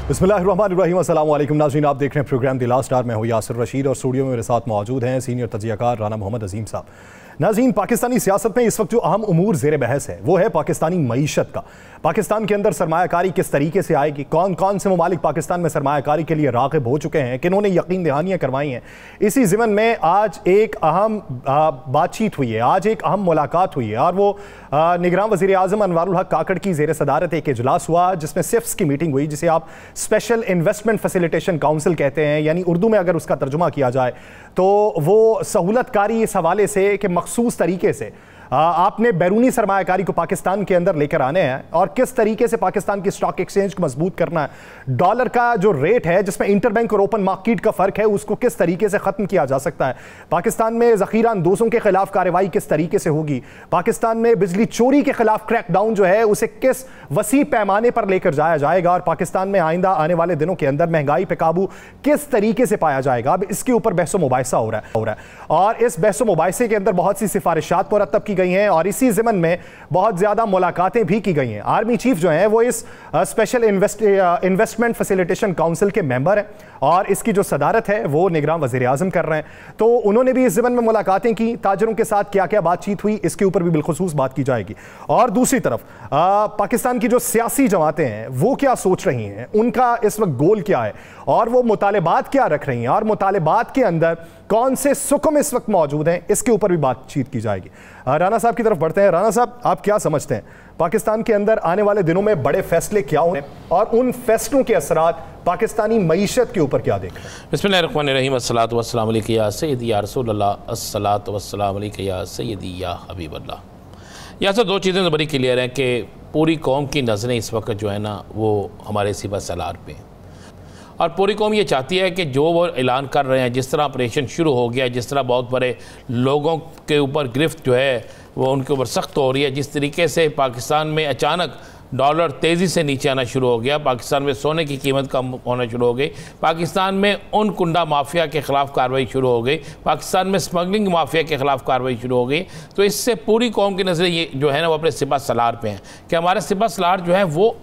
बिस्मिल्लाहिर्रहमानिर्रहीम, अस्सलाम वालेकुम नाज़रीन, आप देख रहे हैं प्रोग्राम द लास्ट आवर। मैं हूँ यासिर रशीद और स्टूडियो में मेरे साथ मौजूद हैं सीनियर तजियाकार राना मोहम्मद अजीम साहब। नाज़रीन, पाकिस्तानी सियासत में इस वक्त जो अहम उमूर ज़ेर बहस है वो है पाकिस्तानी मईशत का। पाकिस्तान के अंदर सरमायाकारी किस तरीके से आएगी, कौन कौन से ममालिक पाकिस्तान में सरमायाकारी के लिए राग़िब हो चुके हैं, किन्होंने यकीन दहानियाँ करवाई हैं। इसी ज़िमन में आज एक अहम बातचीत हुई है, आज एक अहम मुलाकात हुई है और वो निगरान वज़ीर आज़म अनवारुल हक काकड़ की ज़ेर सदारत एक इजलास हुआ जिसमें सिफ्स की मीटिंग हुई, जिसे आप स्पेशल इन्वेस्टमेंट फैसिलिटेशन काउंसिल कहते हैं, यानी उर्दू में अगर उसका तर्जुमा किया जाए तो वो सहूलतकारी इस हवाले से कि मखसूस तरीके से आपने बैरूनी सरमायाकारी को पाकिस्तान के अंदर लेकर आने हैं और किस तरीके से पाकिस्तान की स्टॉक एक्सचेंज को मजबूत करना है। डॉलर का जो रेट है जिसमें इंटरबैंक और ओपन मार्केट का फर्क है उसको किस तरीके से खत्म किया जा सकता है। पाकिस्तान में ज़ख़ीरा अंदोज़ों के खिलाफ कार्रवाई किस तरीके से होगी। पाकिस्तान में बिजली चोरी के खिलाफ क्रैकडाउन जो है उसे किस वसी पैमाने पर लेकर जाया जाएगा और पाकिस्तान में आइंदा आने वाले दिनों के अंदर महंगाई पर काबू किस तरीके से पाया जाएगा। अब इसके ऊपर बहस मुबाहिसा हो रहा है और इस बहस मुबाहिसे के अंदर बहुत सी सिफारिशात मुरतब की गई हैं और इसी ज़िमन में बहुत ज़्यादा मुलाकातें भी की गई हैं। आर्मी चीफ जो हैं वो इस स्पेशल इन्वेस्टमेंट फैसिलिटेशन काउंसिल के मेंबर हैं और इसकी जो सदारत है वो निगरान वज़ीर आज़म कर रहे हैं। तो उन्होंने भी इस ज़िमन में मुलाकातें की, ताजरों के साथ क्या क्या बातचीत हुई इसके ऊपर भी बिलखुसूस बात की जाएगी। और दूसरी तरफ पाकिस्तान की जो सियासी जमातें हैं वो क्या सोच रही हैं, उनका इस वक्त गोल क्या है और वो मुतालिबात क्या रख रही हैं और मुतालिबात के अंदर कौन से सुकम इस वक्त मौजूद हैं, इसके ऊपर भी बातचीत की जाएगी। राना साहब की तरफ बढ़ते हैं। राना साहब, आप क्या समझते हैं पाकिस्तान के अंदर आने वाले दिनों में बड़े फैसले क्या होंगे और उन फैसलों के असरात पाकिस्तानी मईशत के ऊपर क्या देख रहे हैं? बिस्मिल्लाहिर्रहमानिर्रहीम, अस्सलातु वस्सलामु अलैका या सय्यदी या रसूलल्लाह, अस्सलातु वस्सलामु अलैका या सय्यदी या हबीबल्लाह। यहाँ से दो चीज़ें तो बड़ी क्लियर हैं कि पूरी कौम की नज़रें इस वक्त जो है ना वो हमारे सिपह सलार पे हैं और पूरी कौम ये चाहती है कि जो वो ऐलान कर रहे हैं, जिस तरह ऑपरेशन शुरू हो गया, जिस तरह बहुत बड़े लोगों के ऊपर गिरफ्त जो है वो उनके ऊपर सख्त हो रही है, जिस तरीके से पाकिस्तान में अचानक डॉलर तेज़ी से नीचे आना शुरू हो गया, पाकिस्तान में सोने की कीमत कम होना शुरू हो गई, पाकिस्तान में उन कुंडा माफिया के ख़िलाफ़ कार्रवाई शुरू हो गई, पाकिस्तान में स्मगलिंग माफिया के ख़िलाफ़ कार्रवाई शुरू हो गई। तो इससे पूरी कौम की नज़रें ये जो है ना वो अपने सिपह सलार पे हैं कि हमारे सिपह सलार जो है वो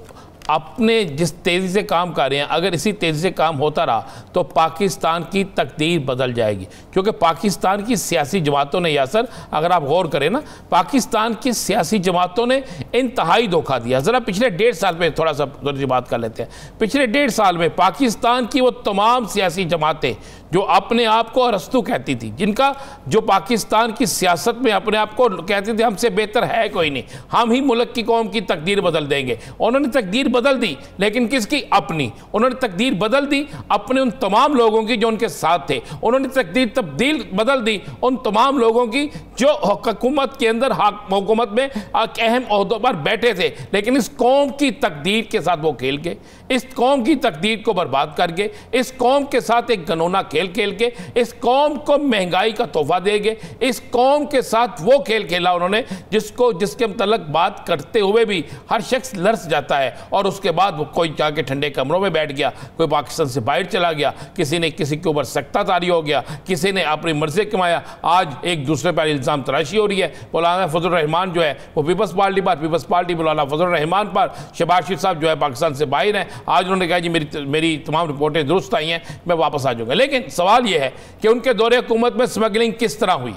अपने जिस तेज़ी से काम कर रहे हैं, अगर इसी तेज़ी से काम होता रहा तो पाकिस्तान की तकदीर बदल जाएगी। क्योंकि पाकिस्तान की सियासी जमातों ने, यासर अगर आप गौर करें ना, पाकिस्तान की सियासी जमातों ने इंतहाई धोखा दिया। ज़रा पिछले 1.5 साल में थोड़ा सा बात कर लेते हैं। पिछले 1.5 साल में पाकिस्तान की वो तमाम सियासी जमातें जो अपने आप को अरस्तु कहती थी, जिनका जो पाकिस्तान की सियासत में अपने आप को कहते थे हमसे बेहतर है कोई नहीं, हम ही मुल्क की कौम की तकदीर बदल देंगे, उन्होंने तकदीर बदल दी, लेकिन किसकी? अपनी। उन्होंने तकदीर बदल दी अपने उन तमाम लोगों की जो उनके साथ थे, उन्होंने तकदीर तब्दील बदल दी उन तमाम लोगों की जो हुकूमत के अंदर हुकूमत में अहम ओहदों पर बैठे थे, लेकिन इस कौम की तकदीर के साथ वो खेल के, इस कौम की तकदीर को बर्बाद करके, इस कौम के साथ एक गनौना खेल के इस कौम को महंगाई का तोहफा देंगे, इस कौम के साथ वो खेल खेला उन्होंने जिसके मतलब बात करते हुए भी हर शख्स लर्स जाता है और उसके बाद वो कोई जाके ठंडे कमरों में बैठ गया, कोई पाकिस्तान से बाहर चला गया, किसी ने किसी के ऊपर सख्तातारी हो गया, किसी ने अपनी मर्जी कमाया। आज एक दूसरे पर इल्ज़ाम तराशी हो रही है। मौलाना फजल रहमान जो है वो पीपल्स पार्टी मौलाना फजल रहमान पर, शहबाज शरीफ साहब जो है पाकिस्तान से बाहर हैं, आज उन्होंने कहा जी मेरी तमाम रिपोर्टें दुरुस्त आई हैं, मैं वापस आ जाऊँगा। लेकिन सवाल यह है कि उनके दौरे हुकूमत में स्मगलिंग किस तरह हुई,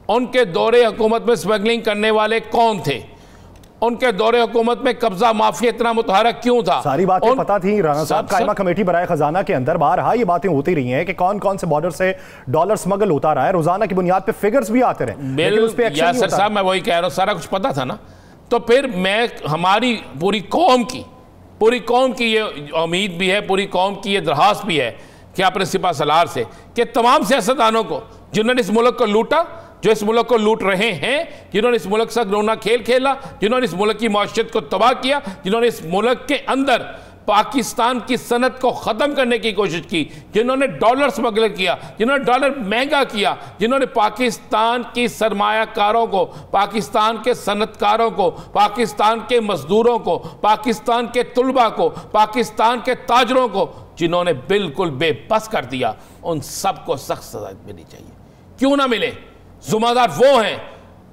उनके दौरे हुकूमत में स्मगलिंग करने वाले कौन थे, उनके दौरे हुकूमत में कब्जा माफिया इतना मुतहरक क्यों था, सारी बातें पता थी राना साहब। कायमा कमेटी बराए खजाना के अंदर बारहा ये बातें होती रही हैं कि कौन कौन से बॉर्डर से डॉलर स्मगल होता रहा है, रोजाना की बुनियाद पे फिगर्स भी आते रहे। यासिर साहब, मैं वही कह रहा हूँ, सारा कुछ पता था ना। तो फिर मैं हमारी पूरी कौम की ये उम्मीद भी है, पूरी कौम की ये दरखास्त भी है कि अपने सिपह सलार से कि तमाम सियासतदानों को जिन्होंने इस मुल्क को लूटा, जो इस मुल्क को लूट रहे हैं, जिन्होंने इस मुल्क से गनौना खेल खेला, जिन्होंने इस मुल्क की माशरत को तबाह किया, जिन्होंने इस मुल्क के अंदर पाकिस्तान की सनत को ख़त्म करने की कोशिश की, जिन्होंने डॉलर स्मगल किया, जिन्होंने डॉलर महंगा किया, जिन्होंने पाकिस्तान की सरमायाकारों को, पाकिस्तान के सनतकारों को, पाकिस्तान के मजदूरों को, पाकिस्तान के तुलबा को, पाकिस्तान के ताजरों को जिन्होंने बिल्कुल बेबस कर दिया, उन सबको सख्त सजा मिलनी चाहिए। क्यों ना मिले? जुम्मेदार वो हैं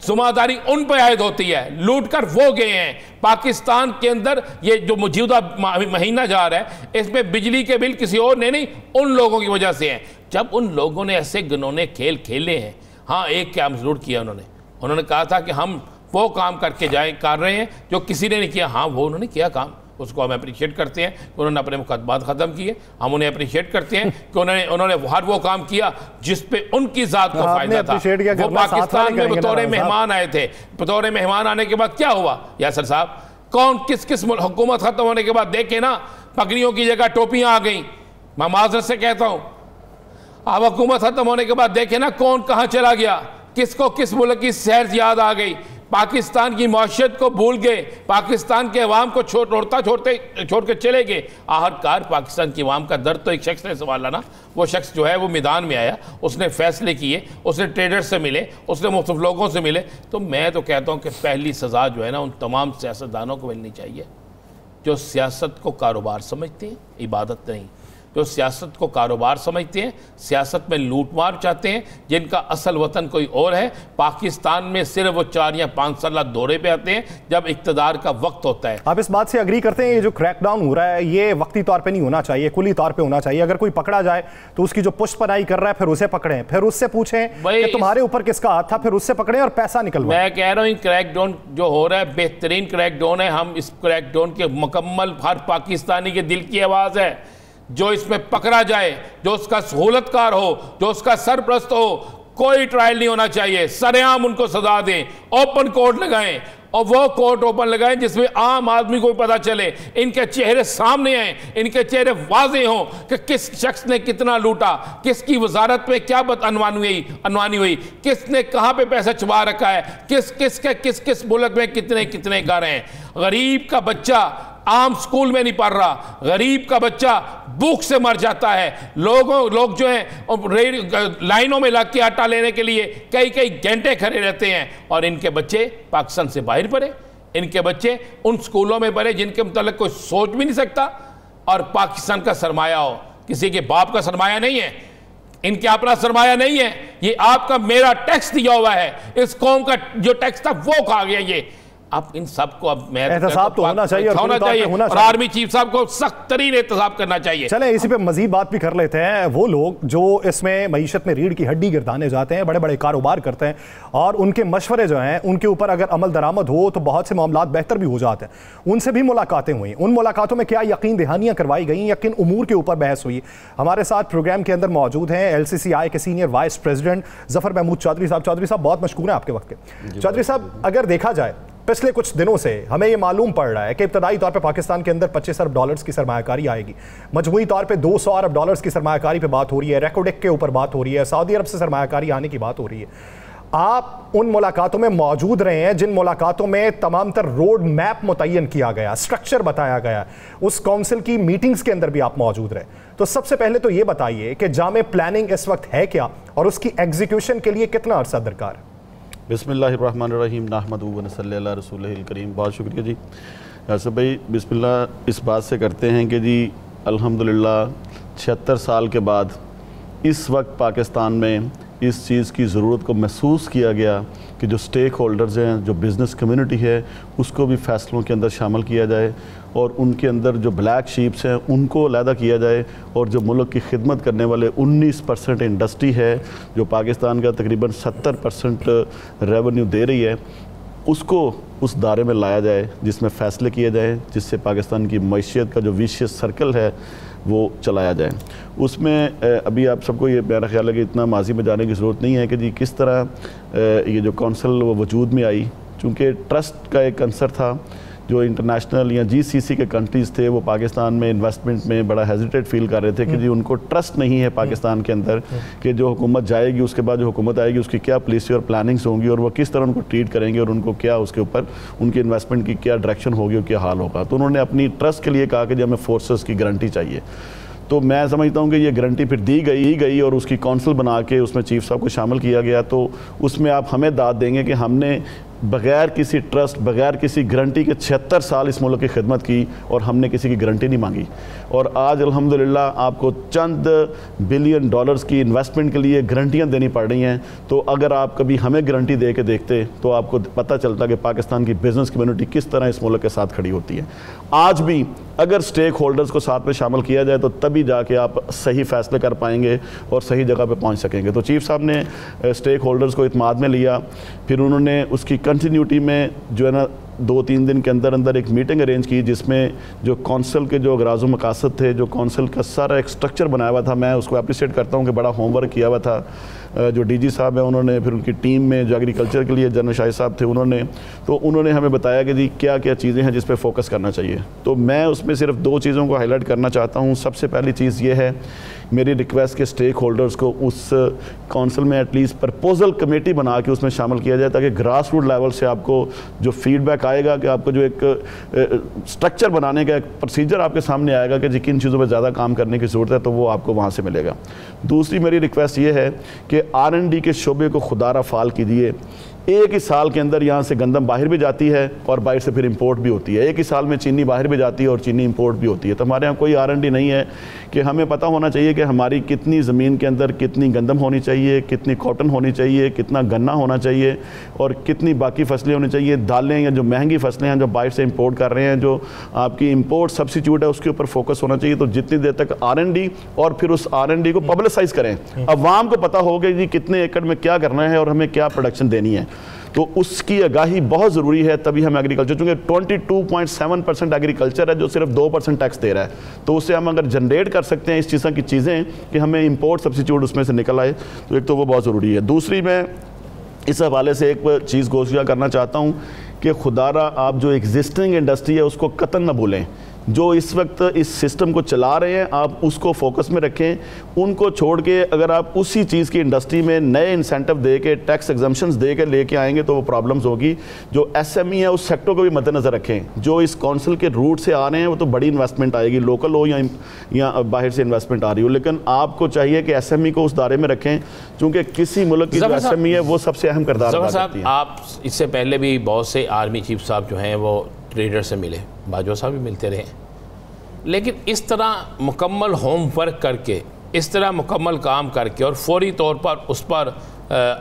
जुम्मेदारी उन पर आयद होती है, लूट कर वो गए हैं। पाकिस्तान के अंदर ये जो मौजूदा महीना जा रहा है, इसमें बिजली के बिल किसी और ने नहीं, उन लोगों की वजह से हैं। जब उन लोगों ने ऐसे घिनौने खेल खेले हैं, हाँ एक काम जरूर किया उन्होंने कहा था कि हम वो काम करके कर रहे हैं जो किसी ने नहीं किया। हाँ वो उन्होंने किया काम, उसको हम अप्रिशिएट करते हैं कि उन्होंने अपने मुकदमात ख़त्म किए। हम उन्हें अप्रिशिएट करते हैं कि उन्होंने हर वो काम किया जिस पे उनकी ज़ात को फ़ायदा था। वो पाकिस्तान में बतौर मेहमान आए थे। बतौर मेहमान आने के बाद क्या हुआ यासर साहब, कौन किस हुकूमत ख़त्म होने के बाद देखे ना, पगड़ियों की जगह टोपियाँ आ गई। मैं माजरत से कहता हूँ, अब हुकूमत ख़त्म होने के बाद देखे ना कौन कहाँ चला गया, किसको किस मुल्क की सैर याद आ गई, पाकिस्तान की मौशियत को भूल गए, पाकिस्तान के अवाम को छोड़ के चले गए। आखिरकार पाकिस्तान की अवाम का दर्द तो एक शख्स ने संभाला ना। वो शख्स जो है वो मैदान में आया, उसने फैसले किए, उसने ट्रेडर से मिले, उसने मुख्तलिफ लोगों से मिले। तो मैं तो कहता हूँ कि पहली सज़ा जो है ना उन तमाम सियासतदानों को मिलनी चाहिए जो सियासत को कारोबार समझते हैं, इबादत नहीं, जो सियासत को कारोबार समझते हैं, सियासत में लूटमार चाहते हैं, जिनका असल वतन कोई और है। पाकिस्तान में सिर्फ वो 4 या 5 साल दौरे पे आते हैं जब इक़्तिदार का वक्त होता है। आप इस बात से अग्री करते हैं ये जो क्रैकडाउन हो रहा है ये वक्ती तौर पे नहीं होना चाहिए, कुली तौर पे होना चाहिए। अगर कोई पकड़ा जाए तो उसकी जो पुष्पनाई कर रहा है फिर उसे पकड़ें, फिर उससे पूछें कि तुम्हारे ऊपर किसका हाथ था, फिर उससे पकड़ें और पैसा निकलवाएं। मैं कह रहा हूँ क्रैकडाउन जो हो रहा है बेहतरीन क्रैकडाउन है। हम इस क्रैकडाउन के मुकम्मल हर पाकिस्तानी के दिल की आवाज़ है। जो इसमें पकड़ा जाए, जो उसका सहूलतकार हो, जो उसका सरप्रस्त हो, कोई ट्रायल नहीं होना चाहिए। सरेआम उनको सजा दें, ओपन कोर्ट लगाएं, और वो कोर्ट ओपन लगाएं जिसमें आम आदमी को पता चले, इनके चेहरे सामने आए, इनके चेहरे वाजे हों कि किस शख्स ने कितना लूटा, किसकी वजारत में क्या अनवानी हुई, किसने कहाँ पे पैसा छुपा रखा है, किस मुल्क में कितने घर हैं। गरीब का बच्चा आम स्कूल में नहीं पढ़ रहा, गरीब का बच्चा भूख से मर जाता है। लोग जो हैं लाइनों में लग के आटा लेने के लिए कई घंटे खड़े रहते हैं, और इनके बच्चे पाकिस्तान से बाहर पढ़े, इनके बच्चे उन स्कूलों में पढ़े जिनके मुतालिक कोई सोच भी नहीं सकता। और पाकिस्तान का सरमाया हो, किसी के बाप का सरमाया नहीं है, इनके अपना सरमाया नहीं है, ये आपका मेरा टैक्स दिया हुआ है, इस कौम का जो टैक्स था वो खा गया ये। अब इन सबको अब मैं एहतसाब तो होना चाहिए और आर्मी चीफ साहब को सख्त तरीन एहतसाब करना चाहिए। चलें इसी पे मजीद बात भी कर लेते हैं। वो लोग जो इसमें मईशत में रीढ़ की हड्डी गिरदाने जाते हैं, बड़े बड़े कारोबार करते हैं, और उनके मशवरे जो हैं उनके ऊपर अगर अमल दरामद हो तो बहुत से मामलात बेहतर भी हो जाते हैं। उनसे भी मुलाकातें हुई, उन मुलाकातों में क्या यकीन दहानियां करवाई गई, यकीन उमूर के ऊपर बहस हुई। हमारे साथ प्रोग्राम के अंदर मौजूद हैं LCCI के senior vice president Zafar Mahmood Chaudhry साहब। चौधरी साहब बहुत मशकूर हैं आपके वक्त के। चौधरी साहब, अगर देखा जाए पिछले कुछ दिनों से हमें यह मालूम पड़ रहा है कि इब्तदाई तौर पे पाकिस्तान के अंदर 25 अरब डॉलर्स की सरमायाकारी आएगी, मजमूई तौर पे 200 अरब डॉलर्स की सरमायाकारी पे बात हो रही है, रेकोडेक के ऊपर बात हो रही है, सऊदी अरब से सरमायाकारी आने की बात हो रही है। आप उन मुलाकातों में मौजूद रहे हैं जिन मुलाकातों में तमाम तर रोड मैप मुतय्यन किया गया, स्ट्रक्चर बताया गया, उस काउंसिल की मीटिंग्स के अंदर भी आप मौजूद रहे। तो सबसे पहले तो ये बताइए कि जामे प्लानिंग इस वक्त है क्या और उसकी एग्जीक्यूशन के लिए कितना अरसा दरकार है? बिस्मिल्लाहिर्रहमानिर्रहीम नहमदुहु व नसल्ली अला रसूलिहिल करीम। बहुत शुक्रिया जी यासर भाई। बिस्मिल्लाह इस बात से करते हैं कि जी अल्हम्दुलिल्लाह 76 साल के बाद इस वक्त पाकिस्तान में इस चीज़ की ज़रूरत को महसूस किया गया कि जो स्टेक होल्डर्स हैं, जो बिज़नेस कम्युनिटी है, उसको भी फ़ैसलों के अंदर शामिल किया जाए, और उनके अंदर जो ब्लैक शीप्स हैं उनको अलहदा किया जाए, और जो मुल्क की खिदमत करने वाले 19% इंडस्ट्री है जो पाकिस्तान का तकरीबन 70% रेवेन्यू दे रही है, उसको उस दायरे में लाया जाए जिसमें फ़ैसले किए जाएँ, जिससे पाकिस्तान की मईशत का जो विशियस सर्कल है वो चलाया जाए। उसमें अभी आप सबको ये मेरा ख्याल है कि इतना माजी में जाने की ज़रूरत नहीं है कि जी किस तरह ये जो कौंसिल वो वजूद में आई। चूँकि ट्रस्ट का एक कंसर था, जो इंटरनेशनल या GCC के कंट्रीज़ थे वो पाकिस्तान में इन्वेस्टमेंट में बड़ा हेजिटेट फील कर रहे थे कि जी उनको ट्रस्ट नहीं है पाकिस्तान के अंदर कि जो हुकूमत जाएगी उसके बाद जो हुकूमत आएगी उसकी क्या पॉलिसी और प्लानिंग्स होंगी, और वो किस तरह उनको ट्रीट करेंगे, और उनको क्या उसके ऊपर उनकी इन्वेस्टमेंट की क्या डायरेक्शन होगी और क्या हाल होगा। तो उन्होंने अपनी ट्रस्ट के लिए कहा कि जी हमें फोर्सेस की गारंटी चाहिए। तो मैं समझता हूँ कि ये गारंटी फिर दी गई और उसकी कौंसिल बना के उसमें चीफ साहब को शामिल किया गया। तो उसमें आप हमें दाद देंगे कि हमने बगैर किसी ट्रस्ट, बगैर किसी गारंटी के 76 साल इस मुल्क की खिदमत की और हमने किसी की गारंटी नहीं मांगी। और आज अल्हम्दुलिल्लाह आपको चंद बिलियन डॉलर्स की इन्वेस्टमेंट के लिए गारंटियाँ देनी पड़ रही हैं। तो अगर आप कभी हमें गारंटी दे के देखते तो आपको पता चलता कि पाकिस्तान की बिज़नेस कम्युनिटी किस तरह इस मुल्क के साथ खड़ी होती है। आज भी अगर स्टेक होल्डर्स को साथ में शामिल किया जाए तो तभी जाके आप सही फैसले कर पाएंगे और सही जगह पे पहुंच सकेंगे। तो चीफ साहब ने स्टेक होल्डर्स को इत्माद में लिया, फिर उन्होंने उसकी कंटिन्यूटी में जो है ना 2-3 दिन के अंदर अंदर एक मीटिंग अरेंज की, जिसमें जो कौंसल के जो अगराज़ मकासद थे, जो कौंसल का सारा एक स्ट्रक्चर बनाया हुआ था, मैं उसको अप्रिशिएट करता हूँ कि बड़ा होमवर्क किया हुआ था। जो डीजी साहब हैं उन्होंने, फिर उनकी टीम में जो एग्रीकल्चर के लिए जनरल शाही साहब थे उन्होंने हमें बताया कि जी क्या क्या चीज़ें हैं जिस पे फोकस करना चाहिए। तो मैं उसमें सिर्फ 2 चीज़ों को हाईलाइट करना चाहता हूँ। सबसे पहली चीज़ ये है, मेरी रिक्वेस्ट के स्टेक होल्डर्स को उस काउंसिल में एटलीस्ट प्रपोजल कमेटी बना के उसमें शामिल किया जाए, ताकि ग्रास रूट लेवल से आपको जो फीडबैक आएगा, कि आपको जो एक स्ट्रक्चर बनाने का एक प्रोसीजर आपके सामने आएगा कि जी किन चीज़ों पर ज़्यादा काम करने की ज़रूरत है, तो वो आपको वहाँ से मिलेगा। दूसरी मेरी रिक्वेस्ट ये है कि R&D के शोबे को खुदारा फाल कीजिए। एक ही साल के अंदर यहाँ से गंदम बाहर भी जाती है और बाहर से फिर इंपोर्ट भी होती है। एक ही साल में चीनी बाहर भी जाती है और चीनी इंपोर्ट भी होती है। तो हमारे यहाँ कोई R&D नहीं है कि हमें पता होना चाहिए कि हमारी कितनी ज़मीन के अंदर कितनी गंदम होनी चाहिए, कितनी कॉटन होनी चाहिए, कितना गन्ना होना चाहिए और कितनी बाकी फसलें होनी चाहिए। दालें या जो महंगी फसलें हैं जो बाहर से इंपोर्ट कर रहे हैं, जो आपकी इंपोर्ट सब्सिट्यूट है, उसके ऊपर फोकस होना चाहिए। तो जितनी देर तक R&D और फिर उस R&D को पब्लिसाइज करें, अवाम को पता हो कि जी कितने एकड़ में क्या करना है और हमें क्या प्रोडक्शन देनी है, तो उसकी आगाही बहुत ज़रूरी है। तभी हम एग्रीकल्चर, चूँकि 22.7% एग्रीकल्चर है जो सिर्फ 2% टैक्स दे रहा है, तो उससे हम अगर जनरेट कर सकते हैं इस चीज़ की चीज़ें कि हमें इंपोर्ट सब्सिट्यूट उसमें से निकल आए, तो एक तो वो बहुत ज़रूरी है। दूसरी, मैं इस हवाले से एक चीज़ घोषणा करना चाहता हूँ कि खुदारा आप जो एग्जिस्टिंग इंडस्ट्री है उसको कतई ना भूलें। जो इस वक्त इस सिस्टम को चला रहे हैं आप उसको फोकस में रखें, उनको छोड़ के अगर आप उसी चीज़ की इंडस्ट्री में नए इंसेंटिव दे के, टैक्स एग्जम्पशंस दे के लेके आएंगे तो वो प्रॉब्लम्स होगी। जो SME है उस सेक्टर को भी मद्देनज़र रखें। जो इस काउंसिल के रूट से आ रहे हैं वो तो बड़ी इन्वेस्टमेंट आएगी, लोकल हो या बाहर से इन्वेस्टमेंट आ रही हो, लेकिन आपको चाहिए कि SME को उस दायरे में रखें, क्योंकि किसी मुल्क की जो SME है वो सबसे अहम किरदार अदा करती है। आप इससे पहले भी बहुत से आर्मी चीफ साहब जो हैं वो ट्रेडर से मिले, बाजवा साहब भी मिलते रहे, लेकिन इस तरह मुकम्मल होमवर्क करके, इस तरह मुकम्मल काम करके और फौरी तौर पर उस पर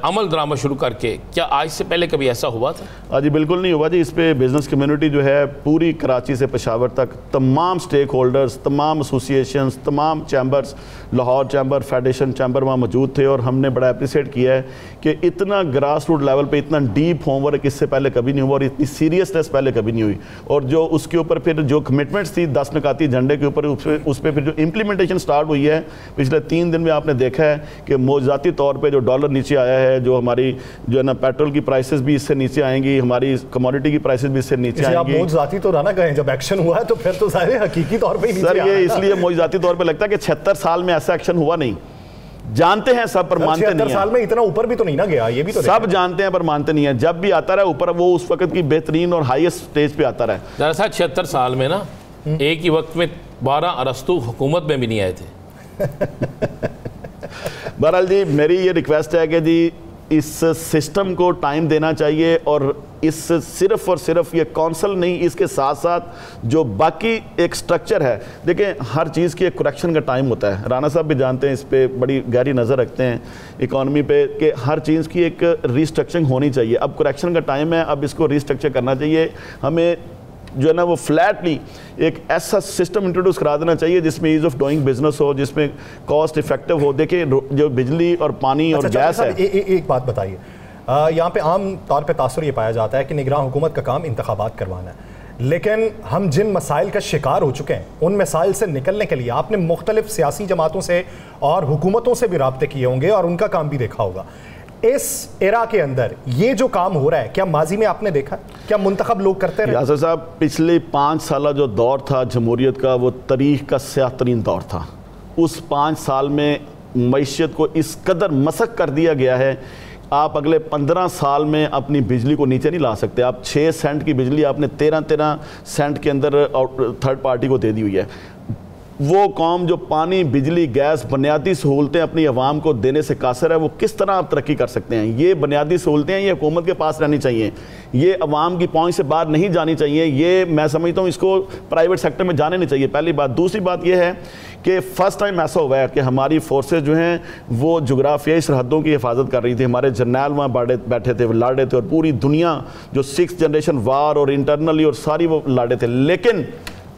अमल दरामद शुरू करके, क्या आज से पहले कभी ऐसा हुआ था? हाँ जी, बिल्कुल नहीं हुआ जी। इस पे बिज़नेस कम्युनिटी जो है पूरी कराची से पेशावर तक तमाम स्टेक होल्डर्स, तमाम एसोसिएशंस, तमाम chambers, Lahore chamber, federation chamber वहाँ मौजूद थे और हमने बड़ा अप्रिशिएट किया है कि इतना ग्रास रूट लेवल पे इतना डीप होमवर्क इससे पहले कभी नहीं हुआ और इतनी सीरियसनेस पहले कभी नहीं हुई। और जो उसके ऊपर फिर जो कमिटमेंट्स थी 10 नकाती एजेंडे के ऊपर, उस पर फिर जो इम्प्लीमेंटेशन स्टार्ट हुई है पिछले 3 दिन में, आपने देखा है कि मौजूदाती तौर पर जो डॉलर नीचे आया है, जो हमारी जो है ना पेट्रोल की प्राइसेस भी इससे नीचे आएंगी, हमारी कमोडिटी की प्राइसेस भी इससे नीचे आएंगी। आप मौजूदाती तो ना कहें, जब एक्शन हुआ है तो फिर तो सारे हकीकी तौर पे नीचे सर ये इसलिए मौजूदाती तौर पे लगता है कि 76 साल में ऐसा एक्शन हुआ नहीं। जानते हैं सब पर मानते नहीं है। साल में इतना ऊपर भी तो नहीं ना गया, ये भी तो सब जानते हैं पर मानते नहीं है। जब भी आता रहा ऊपर वो उस वक्त की बेहतरीन और हाईएस्ट स्टेज पे आता रहा। दरअसल 76 साल में ना एक ही वक्त में 12 अरस्तु हुकूमत में भी नहीं आए थे। बहरहाल जी, मेरी ये रिक्वेस्ट है कि जी इस सिस्टम को टाइम देना चाहिए और इस सिर्फ और सिर्फ ये काउंसिल नहीं, इसके साथ साथ जो बाकी एक स्ट्रक्चर है, देखें हर चीज़ की एक करेक्शन का टाइम होता है। राना साहब भी जानते हैं, इस पे बड़ी गहरी नज़र रखते हैं इकॉनमी पे, कि हर चीज़ की एक रिस्ट्रक्चरिंग होनी चाहिए। अब करेक्शन का टाइम है, अब इसको रिस्ट्रक्चर करना चाहिए। हमें जो है ना वो फ्लैटली एक ऐसा सिस्टम इंट्रोड्यूस करा देना चाहिए जिसमें ईज ऑफ डूइंग बिजनेस हो, जिसमें कॉस्ट इफेक्टिव हो। देखिए जो बिजली और पानी और गैस है। एक बात बताइए, यहाँ पे आम तौर पे तासुर ये पाया जाता है कि निगरान हुकूमत का काम इंतखाबात करवाना है, लेकिन हम जिन मसाइल का शिकार हो चुके हैं उन मसाइल से निकलने के लिए आपने मुख्तलिफ सियासी जमातों से और हुकूमतों से भी राब्ते किए होंगे और उनका काम भी देखा होगा। इस एरा के अंदर ये जो काम हो रहा है, क्या माजी में आपने देखा, क्या मुंतखब लोग करते रहे? यासर साहब, पिछले 5 साल जो दौर था जमहूरियत का, वो तारीख का स्याह तरीन दौर था। उस 5 साल में मईशत को इस कदर मसक कर दिया गया है, आप अगले 15 साल में अपनी बिजली को नीचे नहीं ला सकते। आप 6 सेंट की बिजली आपने 13 सेंट के अंदर थर्ड पार्टी को दे दी हुई है। वो कौम जो पानी, बिजली, गैस, बुनियादी सहूलतें अपनी आवाम को देने से कासर है, वो किस तरह आप तरक्की कर सकते हैं? ये बुनियादी सहूलतें ये हुकूमत के पास रहनी चाहिए, ये आवाम की पहुंच से बाहर नहीं जानी चाहिए। ये मैं समझता हूँ इसको प्राइवेट सेक्टर में जाने नहीं चाहिए, पहली बात। दूसरी बात ये है कि फ़र्स्ट टाइम ऐसा हुआ है कि हमारी फोर्सेज जो हैं वो जोग्राफियाई सरहदों की हिफाजत कर रही थी। हमारे जर्नैल वहाँ बैठे थे, वो लड़ रहे थे, और पूरी दुनिया जो 6th जनरेशन वार और इंटरनली और सारी वो लड़ रहे थे। लेकिन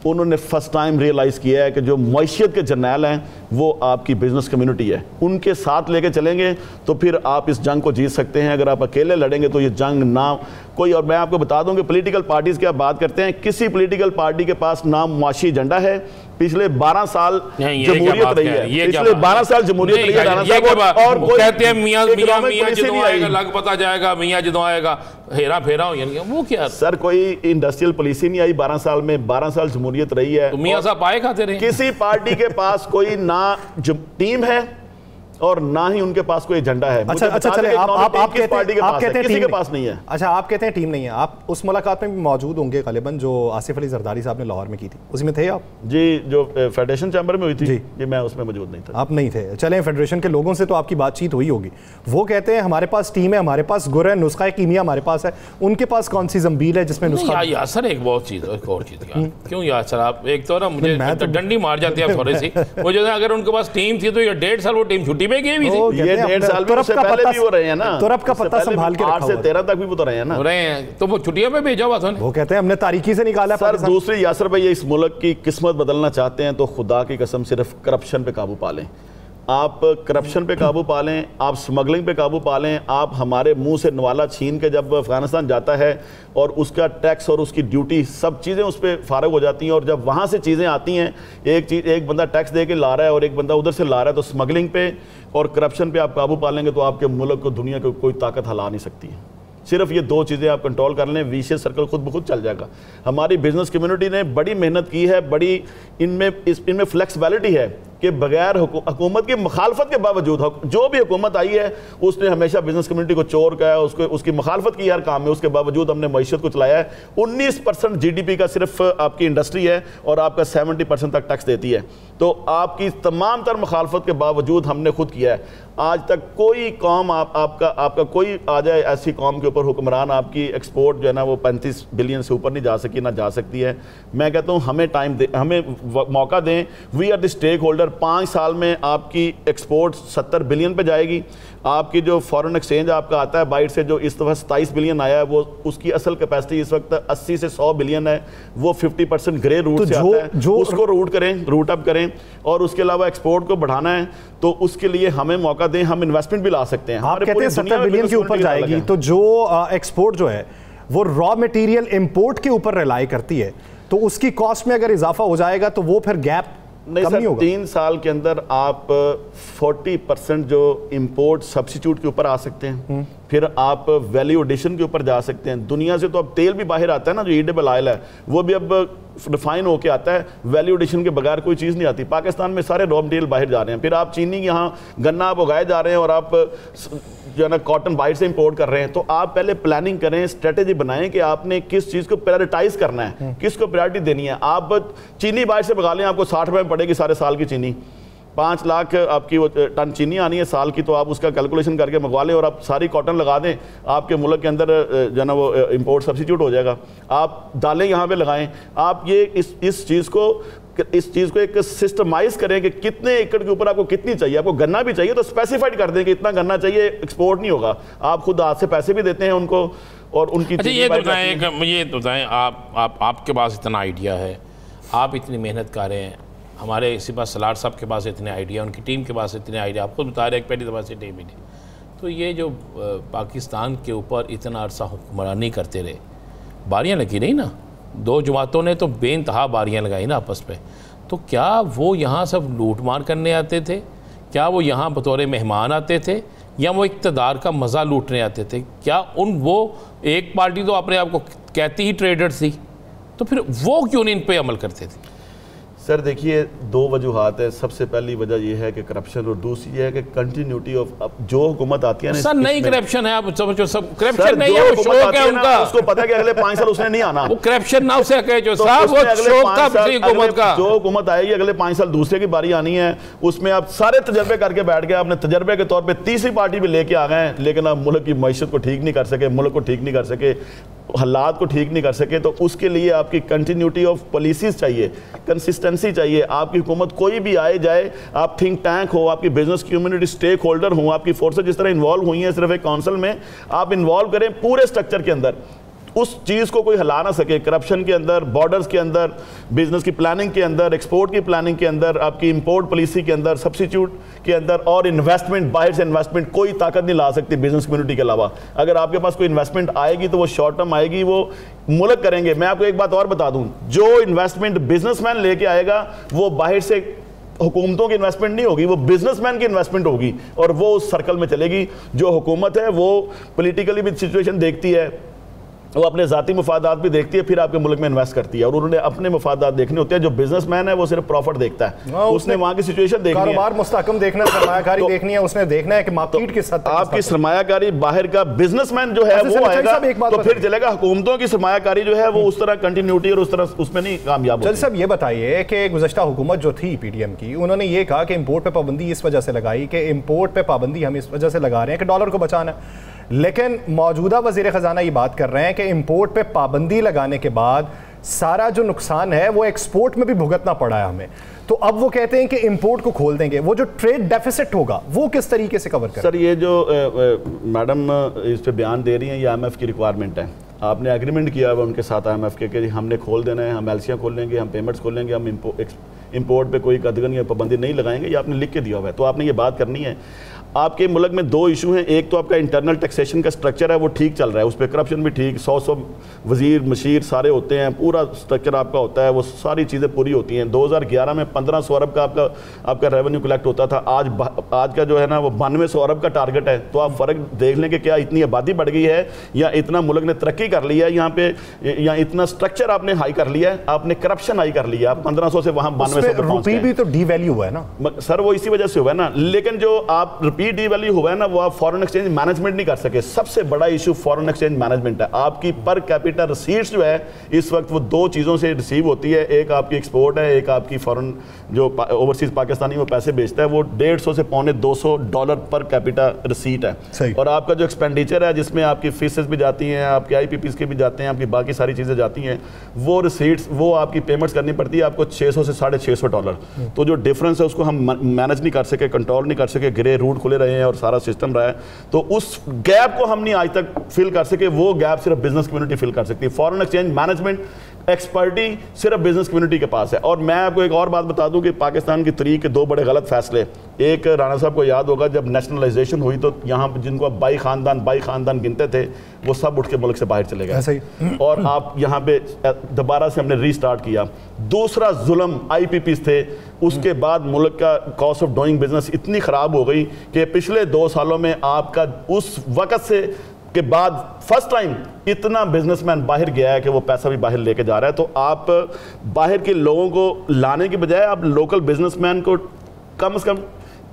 उन्होंने फर्स्ट टाइम रियलाइज़ किया है कि जो मईशत के जर्नैल हैं वो आपकी बिजनेस कम्युनिटी है, उनके साथ लेके चलेंगे तो फिर आप इस जंग को जीत सकते हैं। अगर आप अकेले लड़ेंगे तो ये जंग ना कोई, और मैं आपको बता दूं कि पॉलिटिकल पार्टीज़ की आप बात करते हैं, किसी पॉलिटिकल पार्टी के पास ना मुआशी एजेंडा है। पिछले 12 साल जमहूरियत रही है, पिछले 12 साल जमहूरियत रही है, और कहते हैं मियां जदों आएगा लग पता जाएगा, मियां जदों आएगा हेरा फेरा हो, यानी वो क्या सर? कोई इंडस्ट्रियल पॉलिसी नहीं आई 12 साल में, 12 साल जमहूरियत रही है। मियां साहब आए खाते रहे। किसी पार्टी के पास कोई ना टीम है और ना ही उनके पास कोई एजेंडा है। अच्छा चले, आप कहते हैं किसी के पास नहीं है। अच्छा, आप कहते हैं टीम नहीं है। आप उस मुलाकात में भी मौजूद होंगे गालिबन जो आसिफ अली जरदारी साहब ने लाहौर में की थी, उसमें थे आप? जी, जो फेडरेशन चैम्बर में हुई थी जी, मैं उसमें मौजूद नहीं था। आप नहीं थे। चलें, फेडरेशन के लोगों से तो आपकी बातचीत हुई होगी। वो कहते हैं हमारे पास टीम है, हमारे पास गुर है, नुस्खा कीमिया हमारे पास है। उनके पास कौन सी जंबील है जिसमें नुस्खा? यार सर एक बहुत चीज़, एक और चीज़ क्यों यार सर, आप एक तो ना मुझे डंडी मार जाती है थोड़ी सी। मुझे अगर उनके पास टीम थी तो ये 1.5 साल वो टीम छुट्टी पे गई भी थी। ये 1.5 साल में उससे पहले भी हो रहे हैं ना, तुरप का पत्ता संभाल के 8 से 13 तक भी तो रहे हैं ना, रहे हैं, तो वो छुट्टियों में भेजा हुआ था। वो कहते हैं हमने तारीकी से निकाला। सर दूसरी, यासर भाई, इस मुल्क की किस्मत बदलना चाहते हैं तो खुदा की कसम सिर्फ करप्शन पे काबू पा लें। आप करप्शन पे काबू पा लें, आप स्मगलिंग पे काबू पा लें। आप हमारे मुंह से नवाला छीन के जब अफगानिस्तान जाता है और उसका टैक्स और उसकी ड्यूटी सब चीज़ें उस पर फारग हो जाती हैं, और जब वहाँ से चीज़ें आती हैं, एक बंदा टैक्स दे के ला रहा है और एक बंदा उधर से ला रहा है, तो स्मगलिंग पे और करप्शन पे आप काबू पा लेंगे तो आपके मुल्क को दुनिया को कोई ताकत हिला नहीं सकती है। सिर्फ ये 2 चीज़ें आप कंट्रोल कर लें, विशियस सर्कल खुद ब खुद चल जाएगा। हमारी बिजनेस कम्युनिटी ने बड़ी मेहनत की है, बड़ी इनमें फ्लेक्सिबिलिटी है कि बगैर हुकूमत की मुखालफत के बावजूद, जो भी हुकूमत आई है उसने हमेशा बिजनेस कम्युनिटी को चोर कहा है, उसकी मुखालफत की हर काम में। उसके बावजूद हमने मईशत को चलाया है। 19% GDP का सिर्फ आपकी इंडस्ट्री है और आपका 70% तक टैक्स देती है। तो आपकी तमाम तर मुखालफत के बावजूद हमने खुद किया है। आज तक कोई कौम आपका कोई आ जाए ऐसी कौम के ऊपर हुक्मरान, आपकी एक्सपोर्ट जो है ना वो 35 बिलियन से ऊपर नहीं जा सकी, ना जा सकती है। मैं कहता हूँ हमें टाइम दे, हमें मौका दें। We are the stakeholder. 5 साल में आपकी एक्सपोर्ट 70 बिलियन पे जाएगी। आपकी जो फॉरेन एक्सचेंज आपका आता है बाइट से, जो इस दफ़ा 27 बिलियन आया है, वो उसकी असल कैपेसिटी इस वक्त 80 से 100 बिलियन है। वो 50% ग्रे रूट से आता है, उसको रूट अप करें और उसके अलावा एक्सपोर्ट को बढ़ाना है तो उसके लिए हमें मौका दें। हम इन्वेस्टमेंट भी ला सकते हैं। आप कहते हैं 70 बिलियन के ऊपर जाएगी, तो जो एक्सपोर्ट जो है वो रॉ मटेरियल इंपोर्ट के ऊपर रिलाई करती है, तो उसकी कॉस्ट में अगर इजाफा हो जाएगा तो वो फिर गैप नहीं सर, 3 साल के अंदर आप 40% जो इंपोर्ट सब्सिट्यूट के ऊपर आ सकते हैं, फिर आप वैल्यू एडिशन के ऊपर जा सकते हैं। दुनिया से तो अब तेल भी बाहर आता है ना, जो ईडेबल ऑयल है वो भी अब रिफाइन होके आता है। वैल्यू एडिशन के बगैर कोई चीज़ नहीं आती। पाकिस्तान में सारे रॉ मटेरियल बाहर जा रहे हैं, फिर आप चीनी यहाँ गन्ना आप उगाए जा रहे हैं और आप जो है ना कॉटन बाहर से इंपोर्ट कर रहे हैं। तो आप पहले प्लानिंग करें, स्ट्रेटेजी बनाएं कि आपने किस चीज़ को प्रायोरिटाइज करना है, किसको प्रायोरिटी देनी है। आप चीनी बाहर से मंगा लें, आपको 60 रुपये में पड़ेगी सारे साल की चीनी। 5 लाख आपकी वो टन चीनी आनी है साल की, तो आप उसका कैलकुलेशन करके मंगवा लें और आप सारी कॉटन लगा दें, आपके मुल्क के अंदर जो है ना वो इंपोर्ट सब्सिट्यूट हो जाएगा। आप दालें यहाँ पे लगाएं। आप ये इस चीज़ को एक सिस्टमाइज करें कि कितने एकड़ के ऊपर आपको कितनी चाहिए। आपको गन्ना भी चाहिए तो स्पेसिफाइड कर दें कि इतना गन्ना चाहिए, एक्सपोर्ट नहीं होगा। आप खुद हाथ से पैसे भी देते हैं उनको और उनकी। अच्छा ये तो बताएं, आपके पास इतना आइडिया है, आप इतनी मेहनत कर रहे हैं, हमारे इसी पास सलार साहब के पास इतने आइडिया, उनकी टीम के पास इतने आइडिया, आप खुद बता रहे हैं पहली दफ़ा से टीम ही नहीं। तो ये जो पाकिस्तान के ऊपर इतना अरसा हुक्मरानी करते रहे, बारियां लगी रही ना, 2 जमातों ने तो बेइंतहा बारियां लगाई ना आपस में। तो क्या वो यहाँ सब लूट मार करने आते थे? क्या वो यहाँ बतौर मेहमान आते थे या वो इक़्तिदार का मज़ा लूटने आते थे? क्या वो एक पार्टी तो अपने आप को कहती ही ट्रेडर्स थी, तो फिर वो क्यों नहीं इन पर अमल करते थे? सर देखिए, दो वजूहात है। सबसे पहली वजह यह है कि करप्शन, और दूसरी है कि कंटिन्यूटी ऑफ जो हुकूमत आती है ना सर, नहीं करप्शन है, आप समझो सब करप्शन नहीं है, वो शौक है उनका, उसको पता है कि अगले 5 साल उसने नहीं आना, वो करप्शन ना उसे कहे जो साहब, वो शौक का हुकूमत का, जो हुकूमत आएगी अगले 5 साल दूसरे की बारी आनी है, उसमें आप सारे तजर्बे करके बैठ गए, आपने तजर्बे के तौर पर तीसरी पार्टी भी लेके आ गए, लेकिन आप मुल्क की मईशत को ठीक नहीं कर सके, मुल्क को ठीक नहीं कर सके, हालात को ठीक नहीं कर सके। तो उसके लिए आपकी कंटिन्यूटी ऑफ पॉलिसीज चाहिए, कंसिस्टेंसी चाहिए। आपकी हुकूमत कोई भी आए जाए, आप थिंक टैंक हो, आपकी बिजनेस कम्युनिटी स्टेक होल्डर हो, आपकी फोर्सेज जिस तरह इन्वॉल्व हुई हैं सिर्फ एक काउंसिल में, आप इन्वॉल्व करें पूरे स्ट्रक्चर के अंदर, उस चीज़ को कोई हिला ना सके। करप्शन के अंदर, बॉर्डर्स के अंदर, बिजनेस की प्लानिंग के अंदर, एक्सपोर्ट की प्लानिंग के अंदर, आपकी इंपोर्ट पॉलिसी के अंदर, सब्सिट्यूट के अंदर, और इन्वेस्टमेंट, बाहर से इन्वेस्टमेंट कोई ताकत नहीं ला सकती बिजनेस कम्युनिटी के अलावा। अगर आपके पास कोई इन्वेस्टमेंट आएगी तो वो शॉर्ट टर्म आएगी, वो मुल्क करेंगे। मैं आपको एक बात और बता दूं, जो इन्वेस्टमेंट बिजनेसमैन लेके आएगा वो बाहर से हुकूमतों की इन्वेस्टमेंट नहीं होगी, वो बिजनेसमैन की इन्वेस्टमेंट होगी, और वो उस सर्कल में चलेगी। जो हुकूमत है वो पॉलिटिकली भी सिचुएशन देखती है, वो अपने ज़ाती मफादात भी देखती है, फिर आपके मुल्क में इन्वेस्ट करती है, और उन्होंने अपने मफादात देखने होते हैं। जो बिजनेसमैन है वो सिर्फ प्रॉफिट देखता है, उसने वहाँ की सिचुएशन देखनी है, कारोबार मुस्तहकम देखना, सरमायाकारी देखनी है, उसने देखना है कि मार्केट किस हद तक आपकी सरमायाकारी बाहर का बिजनेसमैन जो है वो आएगा, तो फिर चलेगा। हुकूमतों की सरमायाकारी जो है वो उस तरह कंटिन्यूटी और उस तरह उसमें नहीं कामयाब होती। साहब ये बताइए कि गुज़श्ता हुकूमत जो थी पीडीएम की, उन्होंने ये कहा कि इंपोर्ट पे पाबंदी इस वजह से लगाई कि इंपोर्ट पे पाबंदी हम इस वजह से लगा रहे हैं कि डॉलर को बचाना है, लेकिन मौजूदा वज़ीर ख़जाना ये बात कर रहे हैं कि इंपोर्ट पे पाबंदी लगाने के बाद सारा जो नुकसान है वो एक्सपोर्ट में भी भुगतना पड़ा है हमें। तो अब वो कहते हैं कि इंपोर्ट को खोल देंगे, वो जो ट्रेड डेफिसिट होगा वो किस तरीके से कवर करें? सर ये जो मैडम इस पे बयान दे रही हैं, ये IMF की रिक्वायरमेंट है। आपने एग्रीमेंट किया हुआ उनके साथ IMF के कि हमने खोल देना है, हम एलसियाँ खोल लेंगे, हम पेमेंट्स खोल लेंगे, हम इंपोर्ट पे कोई कदगन या पाबंदी नहीं लगाएंगे, ये आपने लिख के दिया हुआ है। तो आपने ये बात करनी है। आपके मुल्क में दो इशू हैं, एक तो आपका इंटरनल टैक्सेशन का स्ट्रक्चर है वो ठीक चल रहा है, उस पर करप्शन भी ठीक, 100 वजीर मशीर सारे होते हैं, पूरा स्ट्रक्चर आपका होता है, वो सारी चीज़ें पूरी होती हैं। 2011 में 1500 अरब का आपका रेवेन्यू कलेक्ट होता था, आज का जो है ना वो 9200 अरब का टारगेट है। तो आप फ़र्क देख लें कि क्या इतनी आबादी बढ़ गई है, या इतना मुल्क ने तरक्की कर ली है यहाँ पे, या इतना स्ट्रक्चर आपने हाई कर लिया है, आपने करप्शन हाई कर लिया। आप 1500 से वहाँ 9200 पे पहुँच गए। भी तो डी वैल्यू हुआ है ना सर, वो इसी वजह से हुआ है ना। लेकिन जो आप डी वैल्यू हुआ है ना, वो आप फॉरेन एक्सचेंज मैनेजमेंट नहीं कर सके। सबसे बड़ा इशू फॉरेन एक्सचेंज मैनेजमेंट है। आपकी पर कैपिटल रिसीट्स जो है इस वक्त वो दो चीज़ों से रिसीव होती है, एक आपकी एक्सपोर्ट है, एक आपकी फॉरेन जो ओवरसीज पाकिस्तानी वो पैसे बेचता है, वो 150 से $200 पर कैपिटल रिसीट है। और आपका जो एक्सपेंडिचर है जिसमें आपकी फीसेस भी जाती हैं, आपके IPPs के भी जाते हैं, आपकी बाकी सारी चीज़ें जाती हैं, वो रिसीट्स वो आपकी पेमेंट्स करनी पड़ती है आपको $600 से $650। तो जो डिफरेंस है उसको हम मैनेज नहीं कर सके, कंट्रोल नहीं कर सके, ग्रे रूट खुले रहे हैं और सारा सिस्टम रहा है। तो उस गैप को हम नहीं आज तक फिल कर सके, वो गैप सिर्फ बिजनेस कम्युनिटी फिल कर सकती है। फॉरेन एक्सचेंज मैनेजमेंट एक्सपर्टी सिर्फ बिजनेस कम्युनिटी के पास है। और मैं आपको एक और बात बता दूं कि पाकिस्तान की तरीक के दो बड़े गलत फैसले, एक राणा साहब को याद होगा जब नेशनलाइजेशन हुई तो यहाँ जिनको आप बाई खानदान गिनते थे वो सब उठ के मुल्क से बाहर चले गए, और आप यहाँ पे दोबारा से हमने रीस्टार्ट किया। दूसरा जुल्म IPPs थे, उसके बाद मुल्क का कॉस्ट ऑफ डूइंग बिजनेस इतनी ख़राब हो गई कि पिछले 2 सालों में आपका उस वक़्त से के बाद फर्स्ट टाइम इतना बिजनेसमैन बाहर गया है कि वो पैसा भी बाहर लेके जा रहा है। तो आप बाहर के लोगों को लाने की बजाय आप लोकल बिजनेसमैन को कम से कम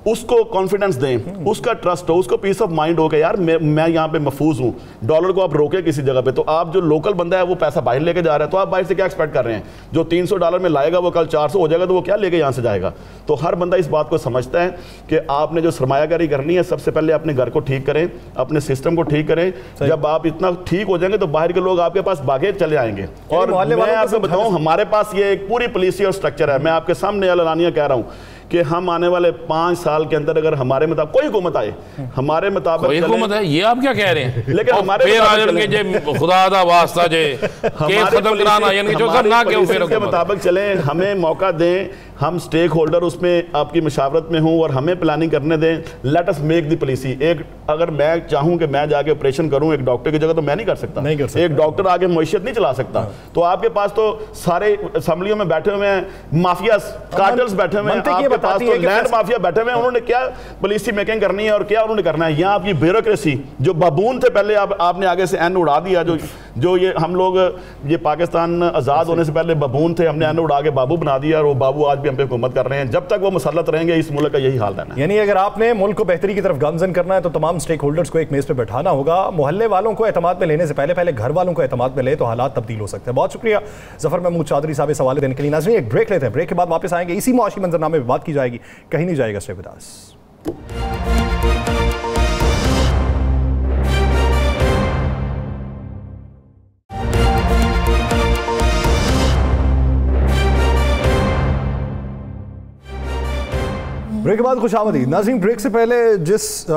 उसको कॉन्फिडेंस दें, उसका ट्रस्ट हो, उसको पीस ऑफ माइंड हो कि यार मैं यहाँ पे महफूज हूँ। डॉलर को आप रोके किसी जगह पे, तो आप जो लोकल बंदा है वो पैसा बाहर लेके जा रहा है, तो आप बाहर से क्या एक्सपेक्ट कर रहे हैं? जो $300 में लाएगा वो कल 400 हो जाएगा, तो वो क्या लेके यहाँ से जाएगा? तो हर बंदा इस बात को समझता है कि आपने जो सरमायाकारी करनी है, सबसे पहले अपने घर को ठीक करें, अपने सिस्टम को ठीक करें। जब आप इतना ठीक हो जाएंगे तो बाहर के लोग आपके पास भागे चले आएंगे। और मैं आपको बताऊँ, हमारे पास ये एक पूरी पॉलिसी और स्ट्रक्चर है। मैं आपके सामने एलानिया कह रहा हूँ कि हम आने वाले 5 साल के अंदर अगर हमारे मुताबिक कोई हुकूमत आए, हमारे मुताबिक हुकूमत है, ये आप क्या कह रहे हैं? लेकिन हमारे मुताबिक चले, हमें मौका दें, हम स्टेक होल्डर उसमें आपकी मशावरत में हूँ और हमें प्लानिंग करने दें। Let us make the policy. एक अगर मैं चाहूँ कि मैं जाके ऑपरेशन करूँ एक डॉक्टर की जगह, तो मैं नहीं कर सकता। एक डॉक्टर आगे मैशियत नहीं चला सकता। तो आपके पास तो सारे असम्बलियों में बैठे हुए हैं माफिया कार्टल्स बैठे हुए हैं, आपके बताती है कि लैंड माफिया बैठे हुए हैं, उन्होंने क्या पॉलिसी मेकिंग करनी है और क्या उन्होंने करना है। यहाँ आपकी ब्यूरोक्रेसी जो बाबून थे पहले, आपने आगे से एन उड़ा दिया। जो ये हम लोग, ये पाकिस्तान आज़ाद होने से पहले बाबून थे, हमने एन उड़ा के बाबू बना दिया और वो बाबू आज भी हम पे हुकूमत कर रहे हैं। जब तक वो मुसल्लत रहेंगे इस मुल्क का यही हाल रहना है। यानी अगर आपने मुल्क को बेहतरी की तरफ गामजन करना है तो तमाम स्टेक होल्डर्स को एक मेज पे बैठाना होगा। मोहल्ले वालों को एतमाद में लेने से पहले घर वालों को एतमाद में ले तो हालात तब्दील हो सकते हैं। बहुत शुक्रिया जफर महमूद चौधरी साहब इस हवाले देने के लिए। नाज़रीन एक ब्रेक लेते हैं, ब्रेक के बाद वापस आएंगे, इसी मुआशी मंजरनामे में बात की जाएगी, कहीं नहीं जाएगा। Stay with us. ब्रेक के बाद खुशामदीद। नाज़रीन ब्रेक से पहले जिस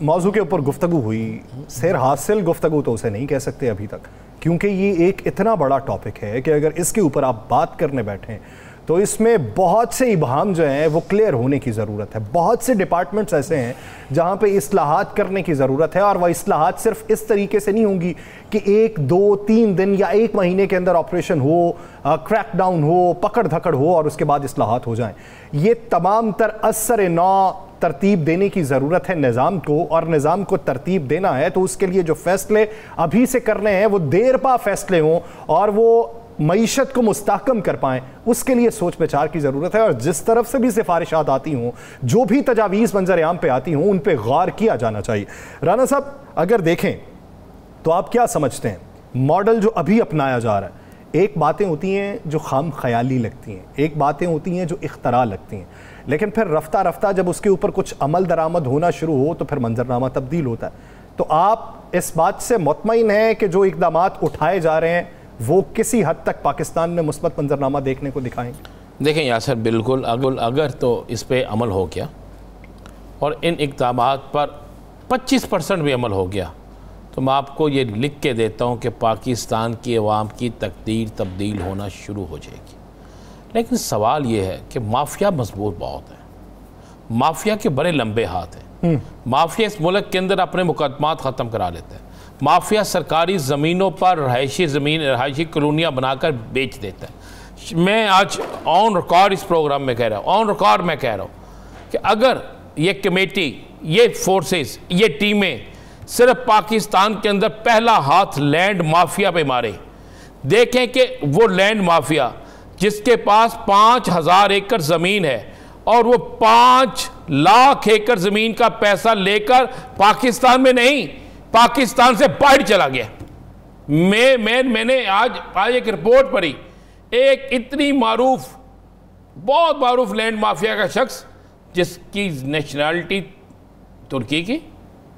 मौजू के ऊपर गुफ्तगू हुई, सैर हासिल गुफ्तगू तो उसे नहीं कह सकते अभी तक, क्योंकि ये एक इतना बड़ा टॉपिक है कि अगर इसके ऊपर आप बात करने बैठें तो इसमें बहुत से इबहाम जो हैं वो क्लियर होने की ज़रूरत है। बहुत से डिपार्टमेंट्स ऐसे हैं जहाँ पे इस्लाहात करने की ज़रूरत है, और वह इस्लाहात सिर्फ इस तरीके से नहीं होंगी कि 1, 2, 3 दिन या 1 महीने के अंदर ऑपरेशन हो, क्रैकडाउन हो, पकड़ धकड़ हो और उसके बाद इस्लाहात हो जाएं। ये तमाम तर असर नौ तरतीब देने की ज़रूरत है निज़ाम को, और निज़ाम को तरतीब देना है तो उसके लिए जो फैसले अभी से करने हैं वो देर पा फैसले हों और वो मईशत को मुस्तहकम कर पाएं, उसके लिए सोच विचार की ज़रूरत है। और जिस तरफ से भी सिफारिशात आती हों, जो भी तजावीज़ मंजर आम पे आती हों, उन पे गौर किया जाना चाहिए। राना साहब अगर देखें तो आप क्या समझते हैं मॉडल जो अभी अपनाया जा रहा है? एक बातें होती हैं जो खाम ख्याली लगती हैं, एक बातें होती हैं जो इख्तरा लगती हैं, लेकिन फिर रफ्ता रफ्ता जब उसके ऊपर कुछ अमल दरामद होना शुरू हो तो फिर मंजरनामा तब्दील होता है। तो आप इस बात से मुतमईन हैं कि जो इक़दामात उठाए जा रहे हैं वो किसी हद तक पाकिस्तान में मुस्बत मंजरनामा देखने को दिखाएंगे? देखें यासर, बिल्कुल अगर तो इस पर अमल हो गया और इन इक़दामात पर 25% भी अमल हो गया तो मैं आपको ये लिख के देता हूँ कि पाकिस्तान की अवाम की तकदीर तब्दील होना शुरू हो जाएगी। लेकिन सवाल ये है कि माफिया मजबूत बहुत है, माफिया के बड़े लंबे हाथ हैं। माफिया इस मुल्क के अंदर अपने मुकदमात ख़त्म करा लेते हैं। माफिया सरकारी ज़मीनों पर रहायशी कॉलोनियाँ बनाकर बेच देता है। मैं आज ऑन रिकॉर्ड इस प्रोग्राम में कह रहा हूँ, ऑन रिकॉर्ड में कह रहा हूँ कि अगर ये कमेटी, ये फोर्सेस, ये टीमें सिर्फ पाकिस्तान के अंदर पहला हाथ लैंड माफिया पे मारे, देखें कि वो लैंड माफिया जिसके पास 5000 एकड़ ज़मीन है और वो 5 लाख एकड़ ज़मीन का पैसा लेकर पाकिस्तान में नहीं, पाकिस्तान से बाहर चला गया। मैंने आज एक रिपोर्ट पढ़ी, एक इतनी मारूफ, बहुत मारूफ लैंड माफिया का शख्स जिसकी नेशनैलिटी तुर्की की,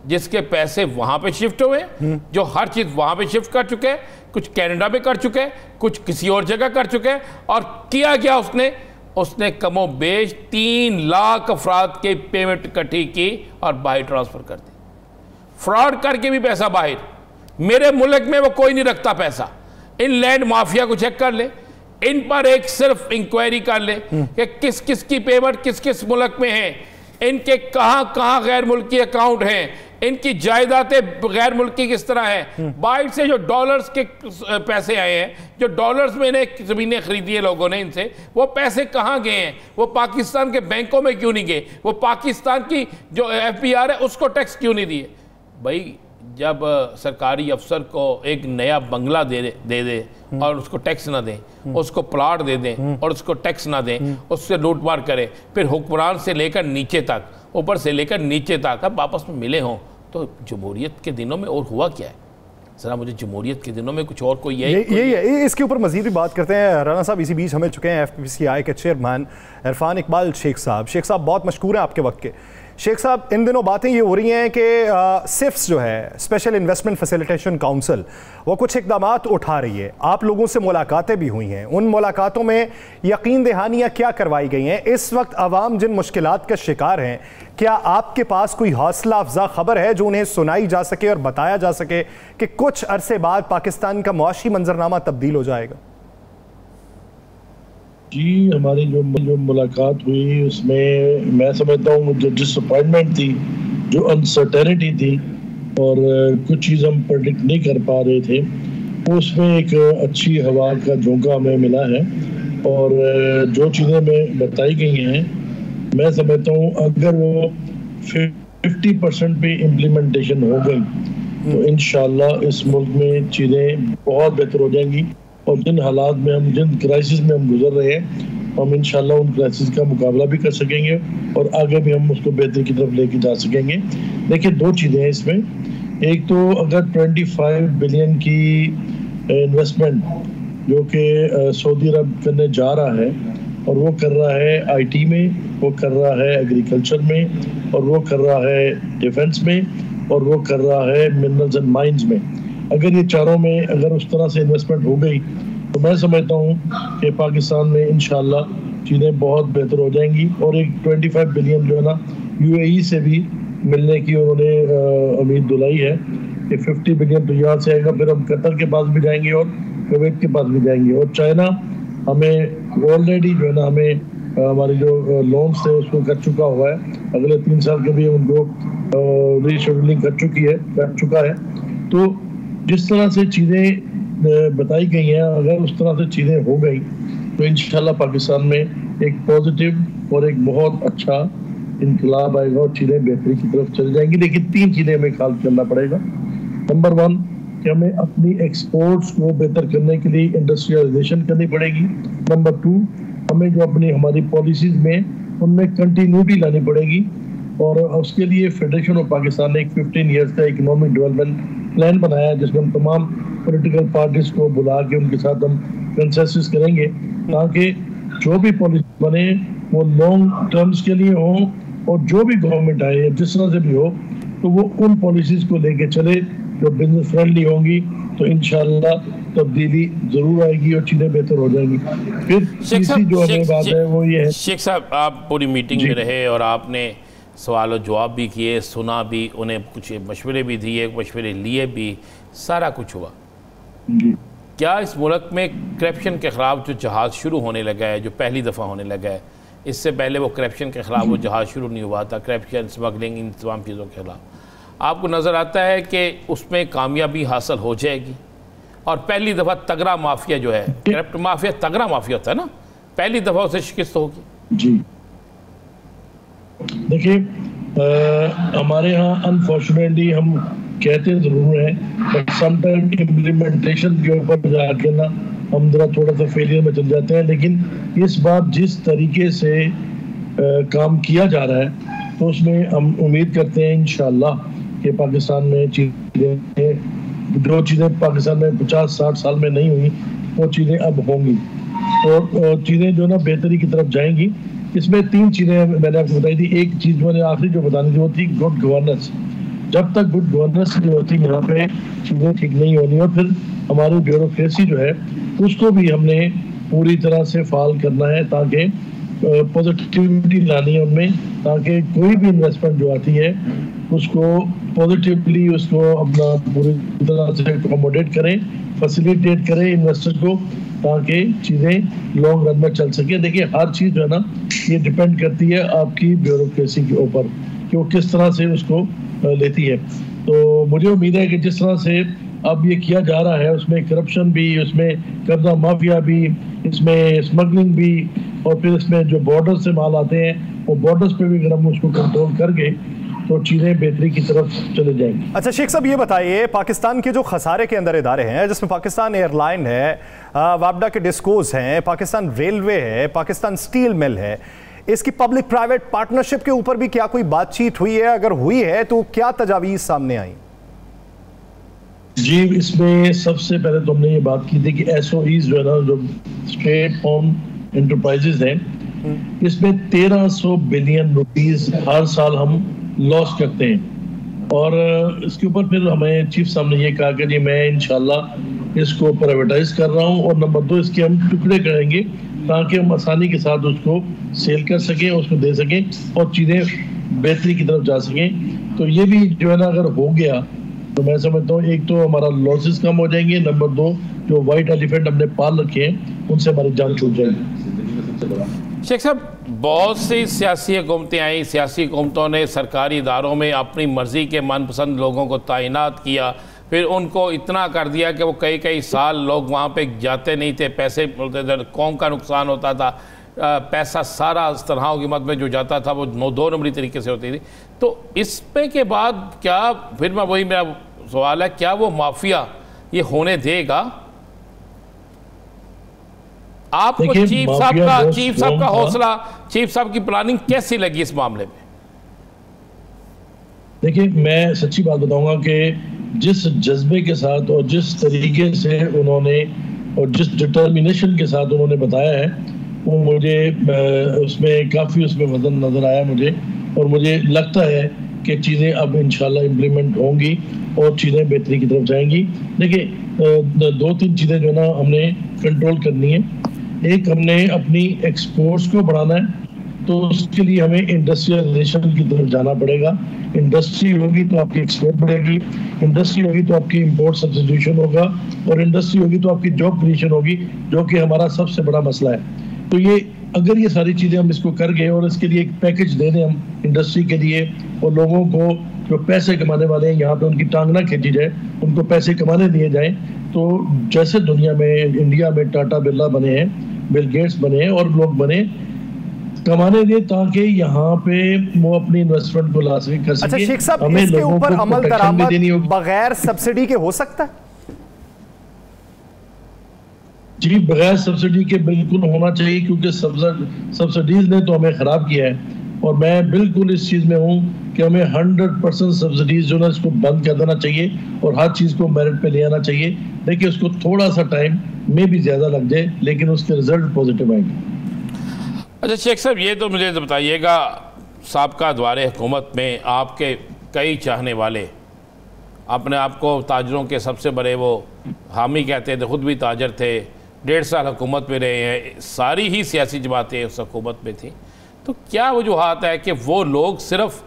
जिसके पैसे वहां पे शिफ्ट हुए, जो हर चीज वहां पे शिफ्ट कर चुके हैं, कुछ कनाडा में कर चुके हैं, कुछ किसी और जगह कर चुके हैं, और किया क्या उसने कमो बेश 3 लाख अफराद के पेमेंट इकट्ठी की और बाहर ट्रांसफर कर दी। फ्रॉड करके भी पैसा बाहर, मेरे मुल्क में वो कोई नहीं रखता पैसा। इन लैंड माफिया को चेक कर ले, इन पर एक सिर्फ इंक्वायरी कर ले कि किस किस की पेमेंट किस किस मुल्क में है, इनके कहाँ कहाँ गैर मुल्की अकाउंट हैं, इनकी जायदादें गैर मुल्की किस तरह है, बाहर से जो डॉलर्स के पैसे आए हैं, जो डॉलर्स में इन्हें ज़मीनें खरीदी है लोगों ने इनसे, वो पैसे कहाँ गए हैं, वो पाकिस्तान के बैंकों में क्यों नहीं गए, वो पाकिस्तान की जो FBR है उसको टैक्स क्यों नहीं दिए। भाई जब सरकारी अफसर को एक नया बंगला दे और उसको टैक्स ना दें, उसको प्लाट दे दें और उसको टैक्स ना दें, उससे लूटमार करें, फिर हुक्मरान से लेकर नीचे तक, ऊपर से लेकर नीचे तक अब आपस में मिले हों, तो जमहूरियत के दिनों में और हुआ क्या है? ज़रा मुझे जमहूरियत के दिनों में कुछ और कोई यही है। इसके ऊपर मज़ीद भी बात करते हैं। राना साहब इसी बीच हमें चुके हैं FPCI के चेयरमैन इरफान इकबाल शेख साहब। शेख साहब बहुत मशकूर हैं आपके वक्त के। शेख साहब इन दिनों बातें ये हो रही हैं कि सिफ्स जो है, स्पेशल इन्वेस्टमेंट फैसिलिटेशन काउंसिल, वो कुछ इक़दामात उठा रही है। आप लोगों से मुलाकातें भी हुई हैं, उन मुलाकातों में यकीन दहानियाँ क्या करवाई गई हैं? इस वक्त आवाम जिन मुश्किलात का शिकार हैं, क्या आपके पास कोई हौसला अफजा खबर है जो उन्हें सुनाई जा सके और बताया जा सके कि कुछ अरसे बाद पाकिस्तान का मुआशी मंजरनामा तब्दील हो जाएगा? जी, हमारी जो मुलाकात हुई उसमें मैं समझता हूँ जो डिसअपॉइंटमेंट थी, जो अनसर्टेनिटी थी और कुछ चीज़ हम प्रेडिक्ट नहीं कर पा रहे थे, उसमें एक अच्छी हवा का झोंका हमें मिला है। और जो चीज़ें हमें बताई गई हैं मैं समझता हूँ अगर वो 50% पे इम्प्लीमेंटेशन हो गई तो इंशाल्लाह इस मुल्क में चीज़ें बहुत बेहतर हो जाएंगी और जिन हालात में हम, जिन क्राइसिस में हम गुजर रहे हैं, हम इंशाल्लाह उन क्राइसिस का मुकाबला भी कर सकेंगे और आगे भी हम उसको बेहतरी की तरफ लेके जा सकेंगे। देखिए, दो चीज़ें हैं इसमें। एक तो अगर 25 बिलियन की इन्वेस्टमेंट जो कि सऊदी अरब करने जा रहा है और वो कर रहा है आईटी में, वो कर रहा है एग्रीकल्चर में, और वो कर रहा है डिफेंस में, और वो कर रहा है मिनरल्स एंड माइंस में, अगर ये चारों में अगर उस तरह से इन्वेस्टमेंट हो गई तो मैं समझता हूँ कि पाकिस्तान में इंशाल्लाह चीज़ें बहुत बेहतर हो जाएंगी। और एक 25 बिलियन जो है ना यूएई से भी मिलने की उन्होंने उम्मीद दिलाई है कि 50 बिलियन तो यहाँ से आएगा, फिर हम कतर के पास भी जाएंगे और कुवैत के पास भी जाएंगे। और चाइना हमें ऑलरेडी जो है ना हमें हमारे जो लोन्स थे उसको कर चुका हुआ है, अगले 3 साल के भी उनको रीशेड्यूलिंग कर चुका है। तो जिस तरह से चीज़ें बताई गई हैं, अगर उस तरह से चीज़ें हो गई तो इंशाल्लाह पाकिस्तान में एक पॉजिटिव और एक बहुत अच्छा इनकलाब आएगा और चीज़ें बेहतरी की तरफ चल जाएंगी। लेकिन 3 चीज़ें हमें ख्याल करना पड़ेगा। नंबर 1 कि हमें अपनी एक्सपोर्ट्स को बेहतर करने के लिए इंडस्ट्रियलाइजेशन करनी पड़ेगी। नंबर 2 हमें जो अपनी हमारी पॉलिसीज़ में उनमें कंटिन्यूटी लानी पड़ेगी और उसके लिए फेडरेशन ऑफ पाकिस्तान ने एक 15 ईयर्स का इकोनॉमिक डेवलपमेंट प्लान बनाया है जिसमें हम तमाम पॉलिटिकल पार्टीज को बुला के उनके साथ हम कंसेंसस करेंगे ताकि जो भी पॉलिसी बने वो लॉन्ग टर्म्स के लिए हो और जो भी गवर्नमेंट आए जिस तरह से भी हो तो वो उन पॉलिसीज को लेके चले जो बिजनेस फ्रेंडली होंगी, तो इंशाल्लाह तब्दीली जरूर आएगी और चीज़ें बेहतर हो जाएंगी। फिर तीसरी जो हमें बात है वो ये है, शेख साहब आप पूरी मीटिंग में रहे और आपने सवाल और जवाब भी किए, सुना भी, उन्हें कुछ मशवरे भी दिए, मशवरे लिए भी, सारा कुछ हुआ। क्या इस मुल्क में करप्शन के ख़िलाफ़ जो जहाज़ शुरू होने लगा है, जो पहली दफ़ा होने लगा है, इससे पहले वो करप्शन के ख़िलाफ़ वो जहाज़ शुरू नहीं हुआ था, करप्शन, स्मगलिंग, इन तमाम चीज़ों के ख़िलाफ़, आपको नज़र आता है कि उसमें कामयाबी हासिल हो जाएगी? और पहली दफ़ा तगड़ा माफिया जो है, करप्ट माफिया तगड़ा माफिया होता है ना, पहली दफ़ा उसे शिकस्त होगी? जी देखिए, हमारे यहाँ अनफॉर्चुनेटली हम कहते ज़रूर हैं बट समटाइम इम्प्लीमेंटेशन के ऊपर जाके ना हम ज़रा थोड़ा सा फेलियर में चल जाते हैं। लेकिन इस बार जिस तरीके से काम किया जा रहा है तो उसमें हम उम्मीद करते हैं इंशाल्लाह कि पाकिस्तान में चीज़ें, जो चीज़ें पाकिस्तान में 50-60 साल में नहीं हुई वो चीज़ें अब होंगी और चीज़ें जो ना बेहतरी की तरफ जाएंगी। इसमें 3 चीज़ें मैंने आपको बताई थी। एक चीज़ मैंने आखिरी जो बतानी थी वो थी गुड गवर्नेंस। जब तक गुड गवर्नेंस जो होती है यहाँ पे चीज़ें ठीक नहीं होनी और फिर हमारी ब्यूरोक्रेसी जो है उसको भी हमने पूरी तरह से फाल करना है ताकि पॉजिटिविटी लानी है उनमें, ताकि कोई भी इन्वेस्टमेंट जो आती है उसको पॉजिटिवली उसको अपना पूरी तरह से अकोमोडेट करें, फैसिलिटेट करें इन्वेस्टर को ताकि चीज़ें लॉन्ग रन में चल सके। देखिए, हर चीज़ जो है ना ये डिपेंड करती है आपकी ब्यूरोक्रेसी के ऊपर कि वो किस तरह से उसको लेती है। तो मुझे उम्मीद है कि जिस तरह से अब ये किया जा रहा है उसमें करप्शन भी, उसमें कर्जा माफिया भी, इसमें स्मगलिंग भी और फिर इसमें जो बॉर्डर से माल आते हैं वो बॉर्डर्स पे भी अगर हम उसको कंट्रोल करके तो चीज़ें बेहतरी की तरफ चले जाएंगी। अच्छा शेख साहब, ये बताइए, पाकिस्तान के जो खसारे के अंदर इदारे हैं जिसमें पाकिस्तान एयरलाइन है, वापडा के डिस्कोज हैं, पाकिस्तान रेलवे है, पाकिस्तान स्टील मिल है, इसकी पब्लिक प्राइवेट पार्टनरशिप के ऊपर भी क्या कोई बातचीत हुई है? अगर हुई है तो क्या तजावीज़ सामने आई? जी, इसमें सबसे पहले तो हमने ये बात की थी कि एसओईज जो है ना, जो स्टेट ओन एंटरप्राइजेज हैं, इसमें 1300 बिलियन रुपीस हर साल हम लॉस करते हैं और इसके ऊपर फिर हमें चीफ साहब ने ये कहा कि जी मैं इंशाल्लाह इसको प्राइवेटाइज कर रहा हूँ और नंबर 2 इसके हम टुकड़े करेंगे ताकि हम आसानी के साथ उसको सेल कर सकें, उसको दे सकें और चीज़ें बेहतरी की तरफ जा सकें। तो ये भी जो है ना अगर हो गया तो मैं समझता हूँ एक तो हमारा लॉसेस कम हो जाएंगे, नंबर 2 जो वाइट एलिफेंट हमने पाल रखे हैं उनसे हमारी जान छूट जाएगी। शेख साहब, बहुत सी सियासी हुकूमतें आई, सियासी हुकूमतों ने सरकारी इदारों में अपनी मर्ज़ी के मनपसंद लोगों को तैनात किया, फिर उनको इतना कर दिया कि वो कई साल लोग वहाँ पे जाते नहीं थे, पैसे मिलते थे, कौम का नुकसान होता था, पैसा सारा इस तरह हुकूमत में जो जाता था वो 2 नंबरी तरीके से होती थी। तो इस पे के बाद क्या फिर मैं वही मेरा सवाल है, क्या वो माफिया ये होने देगा? आपको चीफ साहब का हौसला, चीफ साहब की प्लानिंग कैसी लगी इस मामले में? देखिए, मैं सच्ची बात बताऊंगा कि जिस जज्बे के साथ और जिस तरीके से उन्होंने और जिस डिटर्मिनेशन के साथ उन्होंने बताया है, वो मुझे उसमें काफ़ी उसमें वजन नज़र आया मुझे, और मुझे लगता है कि चीज़ें अब इंशाल्लाह इम्प्लीमेंट होंगी और चीज़ें बेहतरी की तरफ जाएंगी। देखिए, 2-3 चीज़ें जो ना हमने कंट्रोल करनी है। एक, हमने अपनी एक्सपोर्ट्स को बढ़ाना है, तो उसके लिए हमें इंडस्ट्रियलाइजेशन की तरफ जाना पड़ेगा। इंडस्ट्री होगी तो आपकी एक्सपोर्ट बढ़ेगी, इंडस्ट्री होगी तो आपकी इंपोर्ट सब्स्टिट्यूशन होगा, और इंडस्ट्री होगी तो आपकी जॉब क्रिएशन होगी, जो कि हमारा सबसे बड़ा मसला है। तो ये अगर ये सारी चीज़ें हम इसको कर गए और इसके लिए एक पैकेज दे दें हम इंडस्ट्री के लिए, और लोगों को जो पैसे कमाने वाले हैं यहाँ पे उनकी टांग ना खींची जाए, उनको पैसे कमाने दिए जाएं, तो जैसे दुनिया में, इंडिया में टाटा बिरला बने हैं, बिल गेट्स बने हैं और लोग बने, कमाने दे, ताकि यहाँ पे वो अपनी इन्वेस्टमेंट को लाजमी कर सके। अच्छा शेख साहब, इसके ऊपर अमल दरामद बगैर सब्सिडी के हो सकता है? जी, बगैर सब्सिडी के बिल्कुल होना चाहिए, क्योंकि सब्सिडीज ने तो हमें खराब किया है, और मैं बिल्कुल इस चीज में हूँ कि हमें 100% सब्सिडीज जो है इसको बंद कर देना चाहिए और हर चीज को मेरिट पे ले आना चाहिए। देखिए, उसको थोड़ा सा टाइम में भी ज्यादा लग जाए, लेकिन उसके रिजल्ट पॉजिटिव आएंगे। अच्छा शेख साहब, ये तो मुझे बताइएगा, साबका दौरे हुकूमत में आपके कई चाहने वाले अपने आप को ताजरों के सबसे बड़े वो हामी कहते थे, खुद भी ताजर थे, 1.5 साल हुकूमत में रहे हैं, सारी ही सियासी जमातें उस हुकूमत में थी, तो क्या वजूहात है कि वो लोग सिर्फ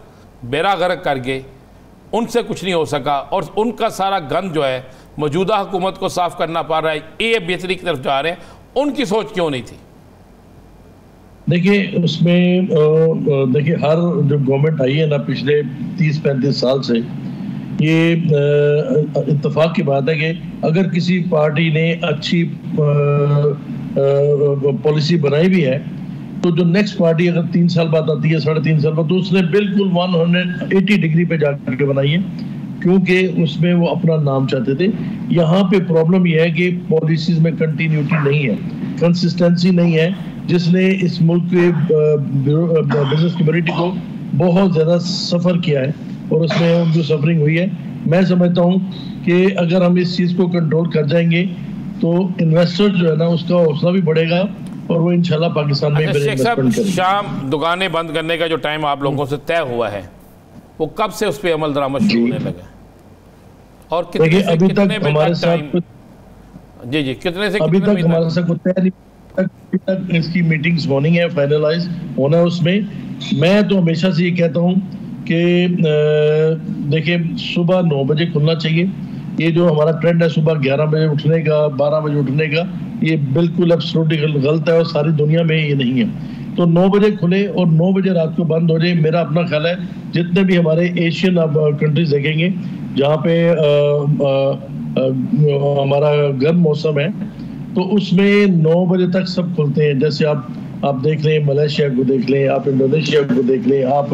बेड़ा गर्क कर गए, उनसे कुछ नहीं हो सका, और उनका सारा गंद जो है मौजूदा हुकूमत को साफ करना पड़ रहा है, ये बेहतरी की तरफ जा रहे हैं, उनकी सोच क्यों नहीं थी? देखिए, उसमें देखिए, हर जो गवर्नमेंट आई है ना पिछले 30-35 साल से, ये इत्तेफाक की बात है कि अगर किसी पार्टी ने अच्छी पॉलिसी बनाई भी है, तो जो नेक्स्ट पार्टी अगर 3 साल बाद आती है, 3.5 साल बाद, तो उसने बिल्कुल 180 डिग्री पे जाकर बनाई है, क्योंकि उसमें वो अपना नाम चाहते थे। यहाँ पे प्रॉब्लम यह है कि पॉलिसीज में कंटिन्यूटी नहीं है, कंसिस्टेंसी नहीं है, जिसने इस मुल्क के बिजनेस कम्युनिटी को बहुत ज़्यादा सफ़र किया है, और उसमें जो सफरिंग हुई है, मैं समझता हूँ कि अगर हम इस चीज़ को कंट्रोल कर जाएंगे तो इन्वेस्टर जो है ना, उसका हौसला भी बढ़ेगा, और वो इंशाल्लाह पाकिस्तान में इन्वेस्टमेंट करेंगे। शाम दुकानें बंद करने का जो टाइम आप लोगों से तय हुआ है, वो कब से उस पर अमल दरामद शुरू होने लगा, और कितने से कितने हमारे साथ? जी जी, कितने से अभी तक हमारे साथ तय नहीं, तक इसकी मीटिंग्स होनी है, फाइनलाइज होना है। उसमें मैं तो हमेशा से ये कहता हूँ कि देखिए, सुबह 9 बजे खुलना चाहिए। ये जो हमारा ट्रेंड है सुबह 11 बजे उठने का, 12 बजे उठने का, ये बिल्कुल एब्सोल्युटली गलत है, और सारी दुनिया में ये नहीं है। तो 9 बजे खुले और 9 बजे रात को बंद हो जाए। मेरा अपना ख्याल है, जितने भी हमारे एशियन कंट्रीज देखेंगे जहाँ पे हमारा गर्म मौसम है, तो उसमें 9 बजे तक सब खुलते हैं। जैसे आप देख लें, मलेशिया को देख लें, आप इंडोनेशिया को देख लें, आप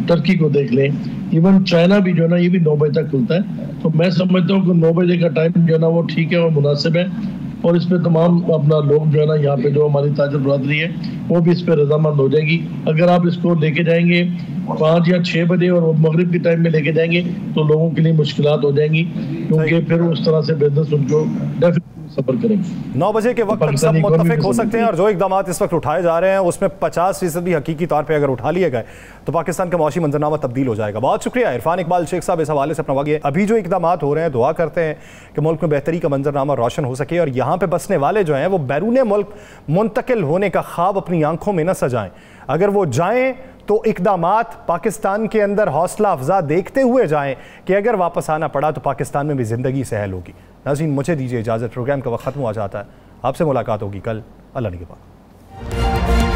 टर्की को देख लें, इवन चाइना भी जो है ना, ये भी 9 बजे तक खुलता है। तो मैं समझता हूँ कि 9 बजे का टाइम जो है ना, वो ठीक है और मुनासिब है, और इस पे तमाम अपना लोग जो है ना, यहाँ पे जो हमारी ताजर बरादरी है, वो भी इस पे रजामंद हो जाएगी। अगर आप इसको लेके जाएंगे 5 या 6 बजे और मगरिब के टाइम में लेके जाएंगे, तो लोगों के लिए मुश्किलात हो जाएंगी, क्योंकि फिर उस तरह से बिजनेस उनको डेफिनेटली सफर करेंगे। 9 बजे के वक्त तक सब मुत्तफिक हो सकते हैं, और जो इकदाम इस वक्त उठाए जा रहे हैं उसमें 50% भी हकीकी तौर पे अगर उठा लिए गए तो पाकिस्तान का मौशी मंजरनामा तब्दील हो जाएगा। बहुत शुक्रिया इरफान इकबाल शेख साहब इस हवाले से अपना वक्त। अभी जो इकदाम हो रहे हैं, दुआ करते हैं कि मुल्क में बेहतरी का मंजरनामा रोशन हो सके, और यहाँ पे बसने वाले जो हैं वो बैरून मुल्क मुंतकिल होने का ख्वाब अपनी आंखों में न सजाएं। अगर वो जाएं तो इकदामात पाकिस्तान के अंदर हौसला अफजा देखते हुए जाएं कि अगर वापस आना पड़ा तो पाकिस्तान में भी ज़िंदगी सहल होगी। नाज़रीन, मुझे दीजिए इजाज़त, प्रोग्राम का वक्त ख़त्म हो जाता है। आपसे मुलाकात होगी कल। अल्लाह निगहबान।